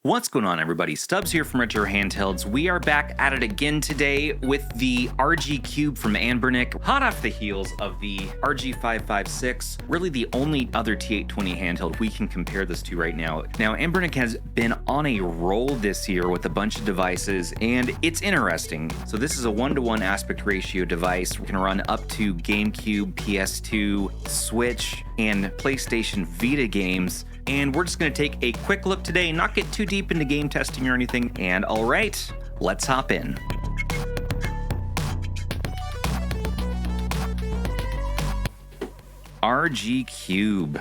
What's going on, everybody? Stubbs here from Retro Handhelds. We are back at it again today with the RG Cube from Anbernic, hot off the heels of the RG556, really the only other T820 handheld we can compare this to right now. Now, Anbernic has been on a roll this year with a bunch of devices, and it's interesting. So this is a 1-to-1 aspect ratio device. We can run up to GameCube, PS2, Switch, and PlayStation Vita games. And we're just going to take a quick look today, not get too deep into game testing or anything. And all right, let's hop in. RG Cube.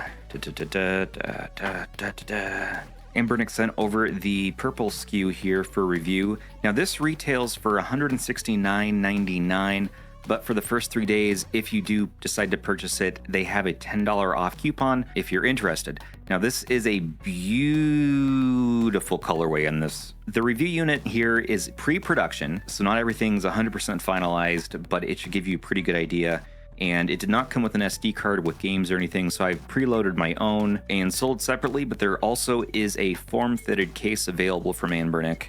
Anbernic sent over the purple SKU here for review. Now this retails for $169.99. But for the first 3 days, if you do decide to purchase it, they have a $10 off coupon if you're interested. Now, this is a beautiful colorway on this. The review unit here is pre-production, so not everything's 100% finalized, but it should give you a pretty good idea. And it did not come with an SD card with games or anything, so I've preloaded my own and sold separately, but there also is a form-fitted case available from Anbernic.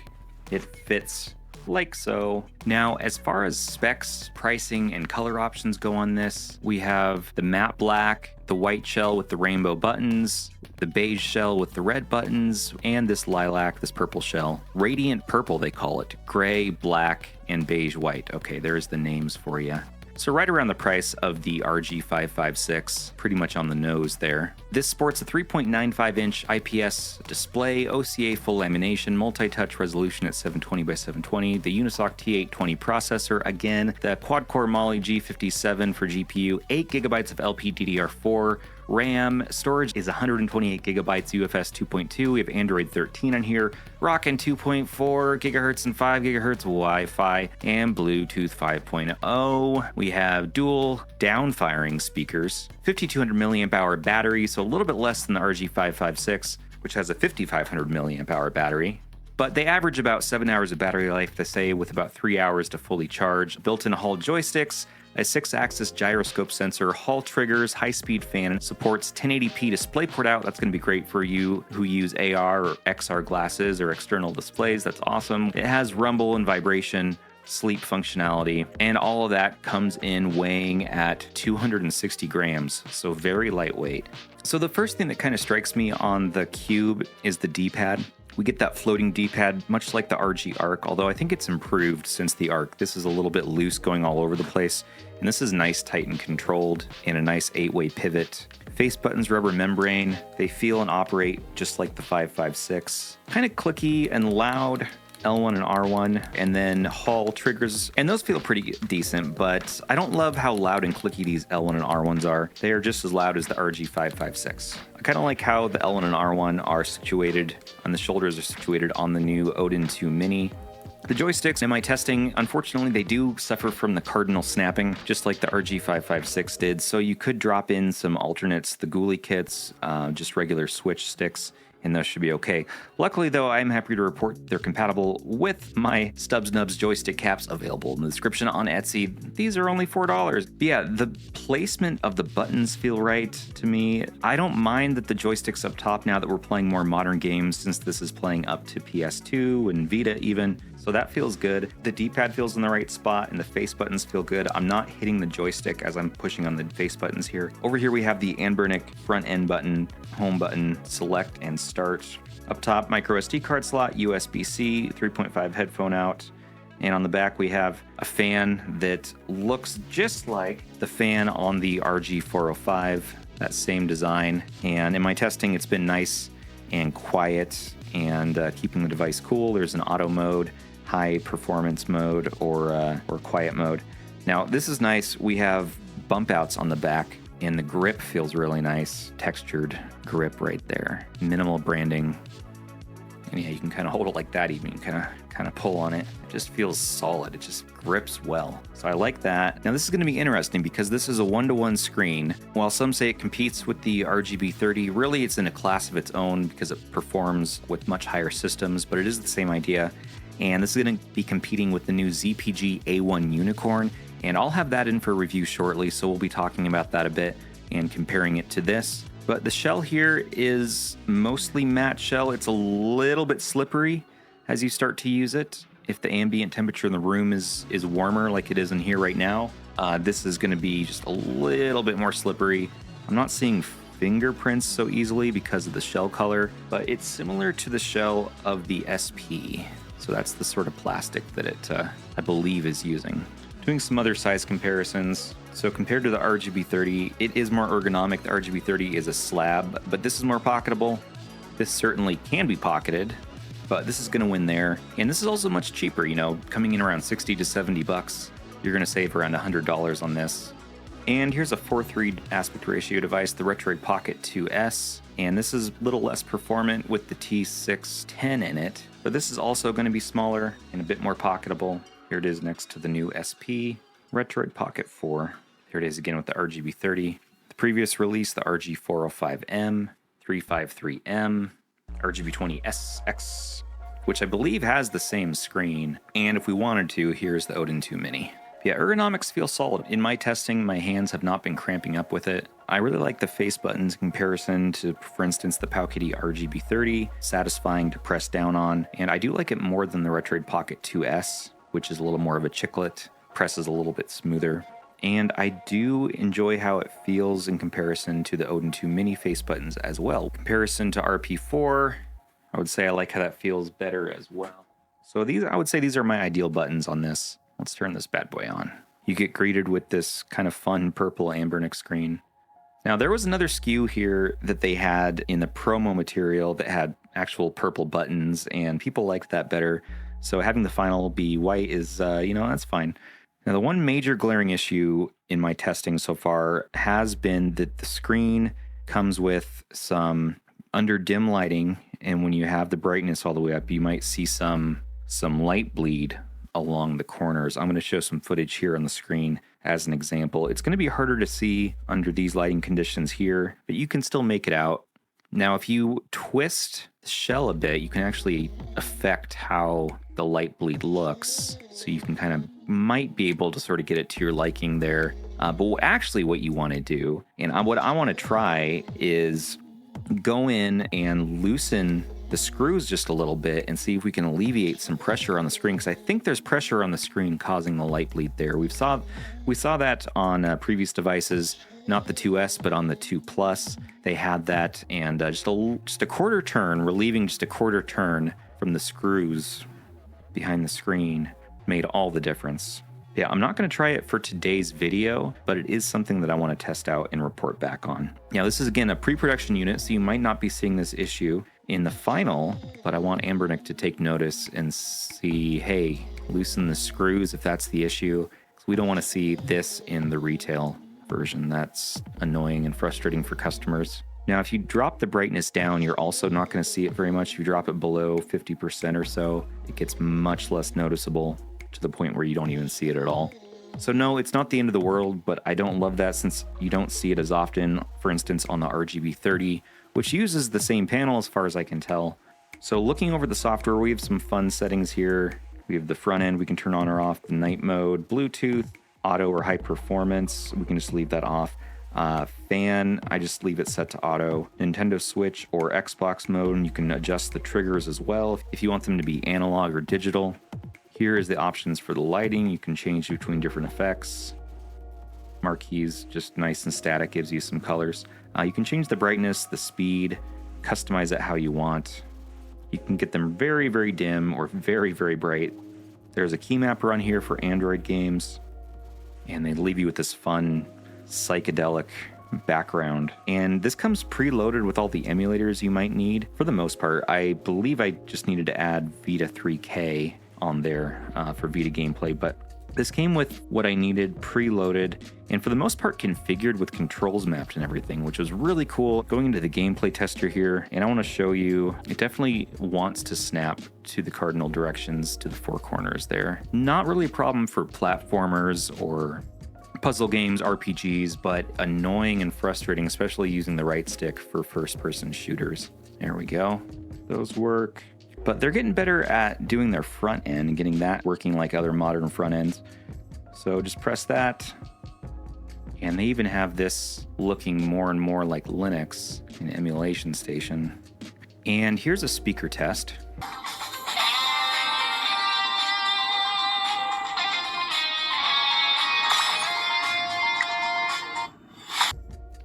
It fits like so. Now, as far as specs, pricing, and color options go on this, we have the matte black, the white shell with the rainbow buttons, the beige shell with the red buttons, and this lilac, this purple shell. Radiant purple, they call it. Gray, black, and beige white. Okay, there's the names for you. So right around the price of the RG556, pretty much on the nose there. This sports a 3.95-inch IPS display, OCA full lamination, multi-touch resolution at 720 by 720, the Unisoc T820 processor, again, the quad-core Mali G57 for GPU, 8 gigabytes of LPDDR4, RAM, storage is 128 gigabytes UFS 2.2. We have Android 13 on here, rockin' 2.4 gigahertz and 5 gigahertz Wi-Fi, and Bluetooth 5.0. We have dual down-firing speakers, 5200 milliamp hour battery, so a little bit less than the RG556, which has a 5500 milliamp hour battery. But they average about 7 hours of battery life, they say, with about 3 hours to fully charge. Built-in Hall joysticks, a 6-axis gyroscope sensor, Hall triggers, high-speed fan, supports 1080p DisplayPort out. That's going to be great for you who use AR or XR glasses or external displays. That's awesome. It has rumble and vibration, sleep functionality, and all of that comes in weighing at 260 grams, so very lightweight. So the first thing that kind of strikes me on the Cube is the D-pad. We get that floating D-pad, much like the RG Arc, although I think it's improved since the Arc. This is a little bit loose, going all over the place, and this is nice, tight, and controlled, and a nice 8-way pivot. Face buttons, rubber membrane. They feel and operate just like the 556. Kind of clicky and loud. L1 and R1, and then Hall triggers, and those feel pretty decent, but I don't love how loud and clicky these L1 and R1s are. They are just as loud as the RG556. I kind of like how the L1 and R1 are situated, and the shoulders are situated on the new Odin 2 Mini. The joysticks, in my testing, unfortunately, they do suffer from the cardinal snapping, just like the RG556 did, so you could drop in some alternates, the Ghoulie kits, just regular Switch sticks, and those should be okay. Luckily, though, I'm happy to report they're compatible with my Stubbs Nubs joystick caps available in the description on Etsy. These are only $4. But yeah, the placement of the buttons feel right to me. I don't mind that the joystick's up top now that we're playing more modern games, since this is playing up to PS2 and Vita even. So that feels good. The D-pad feels in the right spot, and the face buttons feel good. I'm not hitting the joystick as I'm pushing on the face buttons here. Over here we have the Anbernic front end button, home button, select and start. Up top, micro SD card slot, USB-C, 3.5 headphone out. And on the back we have a fan that looks just like the fan on the RG405, that same design. And in my testing, it's been nice and quiet and keeping the device cool. There's an auto mode, high performance mode, or quiet mode. Now this is nice. We have bump outs on the back, and the grip feels really nice. Textured grip right there. Minimal branding. And yeah, you can kind of hold it like that even. You can kind of pull on it. It just feels solid. It just grips well. So I like that. Now this is going to be interesting because this is a 1-to-1 screen. While some say it competes with the RGB30, really it's in a class of its own because it performs with much higher systems, but it is the same idea. And this is going to be competing with the new ZPG A1 Unicorn, and I'll have that in for review shortly, so we'll be talking about that a bit and comparing it to this. But the shell here is mostly matte shell. It's a little bit slippery as you start to use it. If the ambient temperature in the room is warmer like it is in here right now, this is going to be just a little bit more slippery. I'm not seeing fingerprints so easily because of the shell color, but it's similar to the shell of the SP. So that's the sort of plastic that it, I believe, is using. Doing some other size comparisons. So compared to the RGB30, it is more ergonomic. The RGB30 is a slab, but this is more pocketable. This certainly can be pocketed, but this is going to win there. And this is also much cheaper, you know, coming in around 60 to 70 bucks. You're going to save around $100 on this. And here's a 4:3 aspect ratio device, the Retroid Pocket 2S. And this is a little less performant with the T610 in it, but this is also going to be smaller and a bit more pocketable. Here it is next to the new SP Retroid Pocket 4. Here it is again with the RGB30. The previous release, the RG405M, 353M, RGB20SX, which I believe has the same screen. And if we wanted to, here's the Odin 2 Mini. Yeah, ergonomics feel solid. In my testing, my hands have not been cramping up with it. I really like the face buttons in comparison to, for instance, the PowKiddy RGB30, satisfying to press down on. And I do like it more than the Retroid Pocket 2S, which is a little more of a chiclet, presses a little bit smoother. And I do enjoy how it feels in comparison to the Odin 2 Mini face buttons as well. In comparison to RP4, I would say I like how that feels better as well. So I would say these are my ideal buttons on this. Let's turn this bad boy on. You get greeted with this kind of fun purple Anbernic screen. Now there was another SKU here that they had in the promo material that had actual purple buttons, and people liked that better. So having the final be white is, that's fine. Now the one major glaring issue in my testing so far has been that the screen comes with some under dim lighting, and when you have the brightness all the way up, you might see some light bleed along the corners. I'm going to show some footage here on the screen as an example. It's going to be harder to see under these lighting conditions here, but you can still make it out. Now, if you twist the shell a bit, you can actually affect how the light bleed looks. So you can kind of might be able to sort of get it to your liking there. But actually what you want to do, and what I want to try, is go in and loosen the screws just a little bit and see if we can alleviate some pressure on the screen, because I think there's pressure on the screen causing the light bleed there. We saw that on previous devices, not the 2S, but on the 2 Plus, they had that, and just a quarter turn, relieving just a quarter turn from the screws behind the screen made all the difference. Yeah, I'm not going to try it for today's video, but it is something that I want to test out and report back on. Now, this is again a pre-production unit, so you might not be seeing this issue in the final, but I want Anbernic to take notice and see, hey, loosen the screws if that's the issue. We don't want to see this in the retail version. That's annoying and frustrating for customers. Now, if you drop the brightness down, you're also not going to see it very much. If you drop it below 50% or so, it gets much less noticeable to the point where you don't even see it at all. So no, it's not the end of the world, but I don't love that since you don't see it as often, for instance, on the RGB30, which uses the same panel as far as I can tell. So looking over the software, we have some fun settings here. We have the front end, we can turn on or off the night mode, Bluetooth, auto or high performance, we can just leave that off. Fan, I just leave it set to auto. Nintendo Switch or Xbox mode, and you can adjust the triggers as well if you want them to be analog or digital. Here is the options for the lighting. You can change between different effects. Marquees, just nice and static, gives you some colors. You can change the brightness, the speed, customize it how you want. You can get them very, very dim or very, very bright. There's a key mapper on here for Android games, and they leave you with this fun psychedelic background. And this comes preloaded with all the emulators you might need. For the most part, I believe I just needed to add Vita 3K on there for Vita gameplay, but this came with what I needed preloaded, and for the most part configured with controls mapped and everything, which was really cool. Going into the gameplay tester here, and I want to show you, it definitely wants to snap to the cardinal directions to the four corners there. Not really a problem for platformers or puzzle games, RPGs, but annoying and frustrating, especially using the right stick for first-person shooters. There we go. Those work. But they're getting better at doing their front end and getting that working like other modern front ends. So just press that, And they even have this looking more and more like Linux, an emulation station. And here's a speaker test.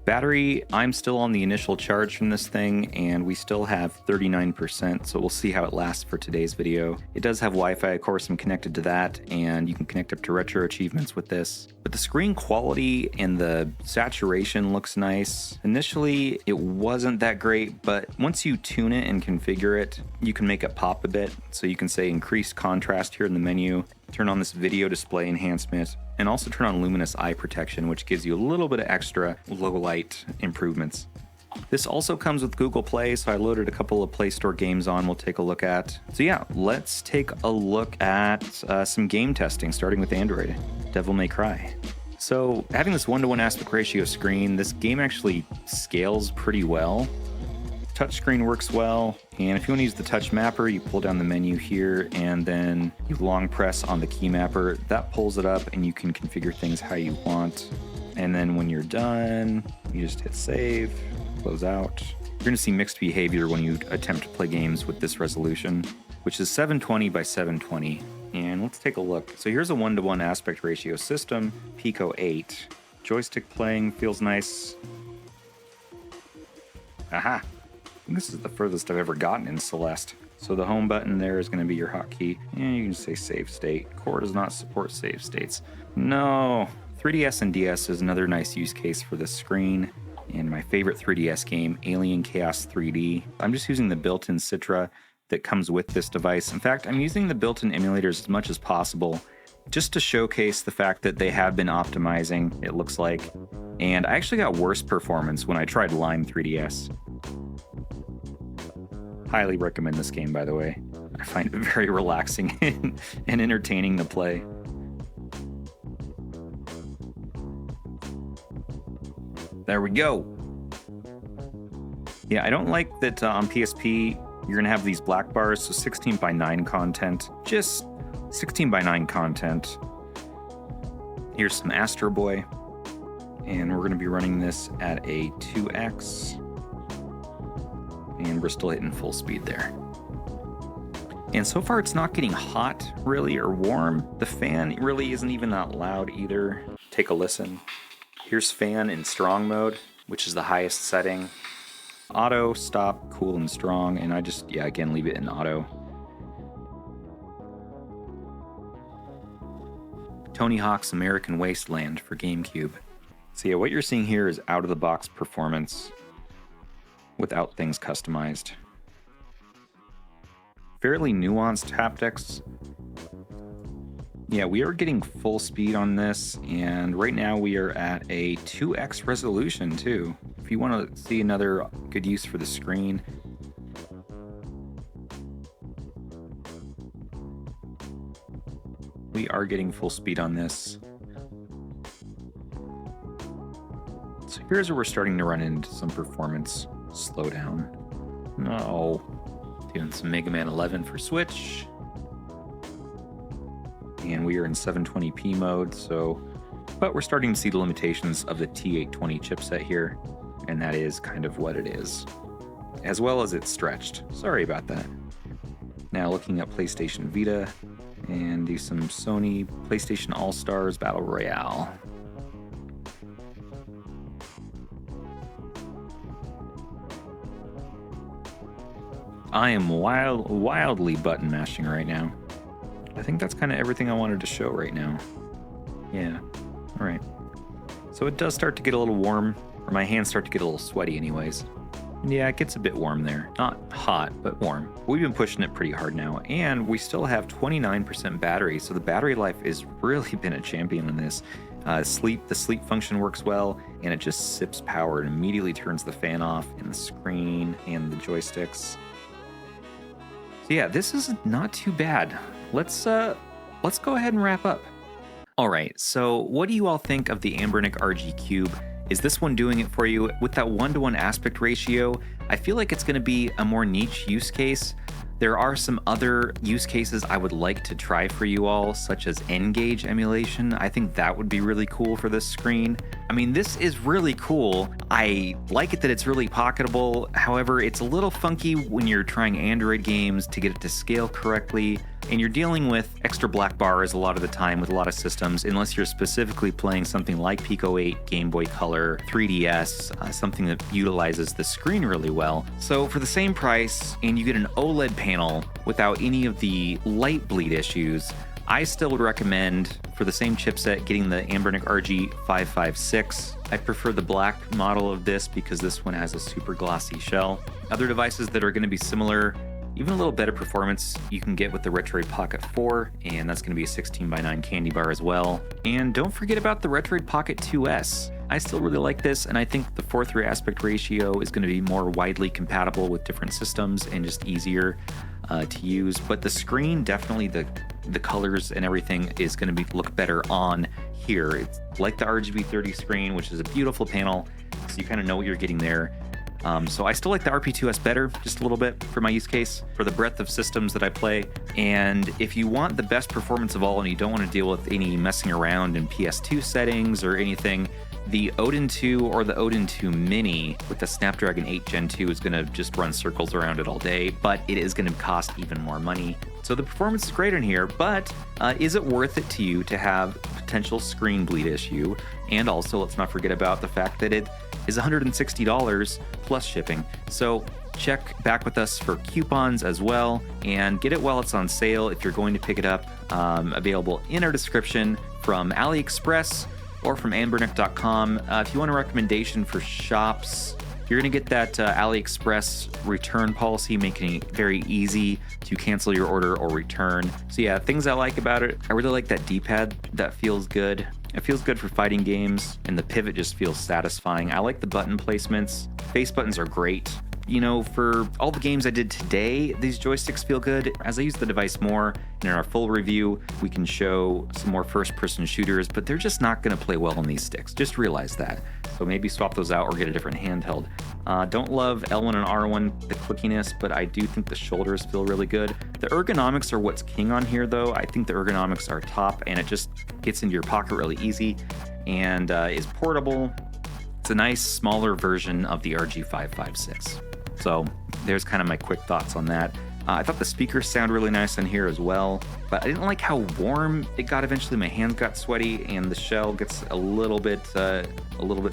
Battery, I'm still on the initial charge from this thing, and we still have 39%, so we'll see how it lasts for today's video. It does have Wi-Fi, of course, I'm connected to that, and you can connect up to retro achievements with this. But the screen quality and the saturation looks nice. Initially, it wasn't that great, but once you tune it and configure it, you can make it pop a bit. So you can say increased contrast here in the menu, turn on this video display enhancement, and also turn on luminous eye protection, which gives you a little bit of extra low light improvements. This also comes with Google Play, so I loaded a couple of Play Store games on we'll take a look at. So yeah, let's take a look at some game testing, starting with Android. Devil May Cry. So having this 1:1 aspect ratio screen, this game actually scales pretty well. Touchscreen works well, and if you want to use the touch mapper, you pull down the menu here and then you long press on the key mapper. That pulls it up and you can configure things how you want. And then when you're done, you just hit save, close out. You're going to see mixed behavior when you attempt to play games with this resolution, which is 720 by 720. And let's take a look. So here's a 1:1 aspect ratio system, Pico 8. Joystick playing feels nice. Aha! This is the furthest I've ever gotten in Celeste. So the home button there is going to be your hotkey, and you can say save state. Core does not support save states. No. 3DS and DS is another nice use case for this screen. And my favorite 3DS game, Alien Chaos 3D. I'm just using the built-in Citra that comes with this device. In fact, I'm using the built-in emulators as much as possible just to showcase the fact that they have been optimizing, it looks like. And I actually got worse performance when I tried Lime 3DS. Highly recommend this game, by the way. I find it very relaxing and entertaining to play. There we go. Yeah, I don't like that on PSP, you're going to have these black bars, so 16:9 content. Just 16:9 content. Here's some Astro Boy. And we're going to be running this at a 2x. And we're still hitting full speed there. And so far it's not getting hot really or warm. The fan really isn't even that loud either. Take a listen. Here's fan in strong mode, which is the highest setting. Auto, stop, cool and strong, and I just, yeah, again, leave it in auto. Tony Hawk's American Wasteland for GameCube. So yeah, what you're seeing here is out-of-the-box performance without things customized. Fairly nuanced haptics. Yeah, we are getting full speed on this, and right now we are at a 2x resolution too. If you want to see another good use for the screen, we are getting full speed on this. So here's where we're starting to run into some performance slowdown. No. Doing some Mega Man 11 for Switch. And we are in 720p mode, but we're starting to see the limitations of the T820 chipset here, and that is kind of what it is, as well as it's stretched. Sorry about that. Now looking at PlayStation Vita, and do some Sony PlayStation All-Stars Battle Royale. I am wildly button mashing right now. I think that's kind of everything I wanted to show right now. Yeah, all right. So it does start to get a little warm, or my hands start to get a little sweaty anyways. Yeah, it gets a bit warm there. Not hot, but warm. We've been pushing it pretty hard now, and we still have 29% battery, so the battery life has really been a champion in this. The sleep function works well, and it just sips power and immediately turns the fan off, and the screen, and the joysticks. So yeah, this is not too bad. Let's go ahead and wrap up. All right, so what do you all think of the Anbernic RG Cube? Is this one doing it for you? With that 1:1 aspect ratio, I feel like it's going to be a more niche use case. There are some other use cases I would like to try for you all, such as N-Gage emulation. I think that would be really cool for this screen. I mean, this is really cool. I like it that it's really pocketable. However, it's a little funky when you're trying Android games to get it to scale correctly. And you're dealing with extra black bars a lot of the time with a lot of systems, unless you're specifically playing something like Pico 8, Game Boy Color, 3DS, something that utilizes the screen really well. So for the same price, and you get an OLED panel without any of the light bleed issues, I still would recommend, for the same chipset, getting the Anbernic RG556. I prefer the black model of this because this one has a super glossy shell. Other devices that are going to be similar, even a little better performance, you can get with the Retroid Pocket 4, and that's going to be a 16:9 candy bar as well. And don't forget about the Retroid Pocket 2S. I still really like this, and I think the 4:3 aspect ratio is going to be more widely compatible with different systems and just easier to use. But the screen, definitely the colors and everything is going to look better on here. It's like the RGB30 screen, which is a beautiful panel, so you kind of know what you're getting there. So I still like the RP2S better, just a little bit for my use case, for the breadth of systems that I play. And if you want the best performance of all and you don't want to deal with any messing around in PS2 settings or anything, the Odin 2 or the Odin 2 Mini with the Snapdragon 8 Gen 2 is going to just run circles around it all day, but it is going to cost even more money. So the performance is great in here, but is it worth it to you to have potential screen bleed issue? And also, let's not forget about the fact that it is $160 plus shipping. So check back with us for coupons as well, and get it while it's on sale if you're going to pick it up. Available in our description from AliExpress or from Anbernic.com. If you want a recommendation for shops, you're going to get that AliExpress return policy, making it very easy to cancel your order or return. So yeah, things I like about it, I really like that D-pad. That feels good. It feels good for fighting games, and the pivot just feels satisfying. I like the button placements. Face buttons are great. You know, for all the games I did today, these joysticks feel good. As I use the device more, and in our full review, we can show some more first-person shooters, but they're just not going to play well on these sticks. Just realize that. So maybe swap those out or get a different handheld. Don't love L1 and R1, the clickiness, but I do think the shoulders feel really good. The ergonomics are what's king on here, though. I think the ergonomics are top, and it just gets into your pocket really easy and is portable. It's a nice, smaller version of the RG556. So there's kind of my quick thoughts on that. I thought the speakers sound really nice in here as well, but I didn't like how warm it got eventually. My hands got sweaty, and the shell gets a little bit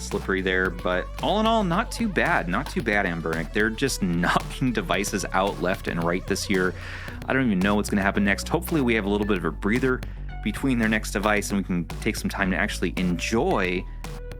slippery there. But all in all, not too bad. Not too bad, Anbernic. They're just knocking devices out left and right this year. I don't even know what's going to happen next. Hopefully, we have a little bit of a breather between their next device, and we can take some time to actually enjoy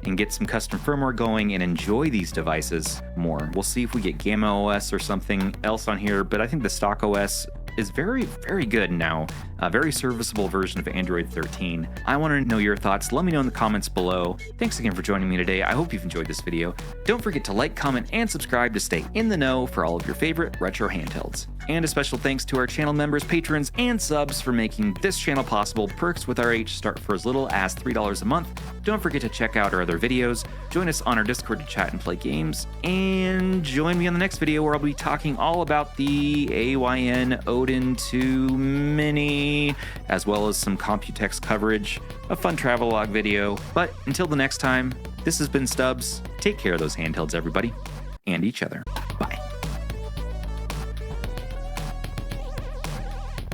and get some custom firmware going and enjoy these devices more. We'll see if we get Gamma OS or something else on here, but I think the stock OS is very, very good now. A very serviceable version of Android 13. I want to know your thoughts. Let me know in the comments below. Thanks again for joining me today. I hope you've enjoyed this video. Don't forget to like, comment, and subscribe to stay in the know for all of your favorite retro handhelds. And a special thanks to our channel members, patrons, and subs for making this channel possible. Perks with RH start for as little as $3 a month. Don't forget to check out our other videos. Join us on our Discord to chat and play games. And join me on the next video where I'll be talking all about the AYN Odin 2 Mini, as well as some Computex coverage, a fun travelogue video. But until the next time, this has been Stubbs. Take care of those handhelds, everybody, and each other.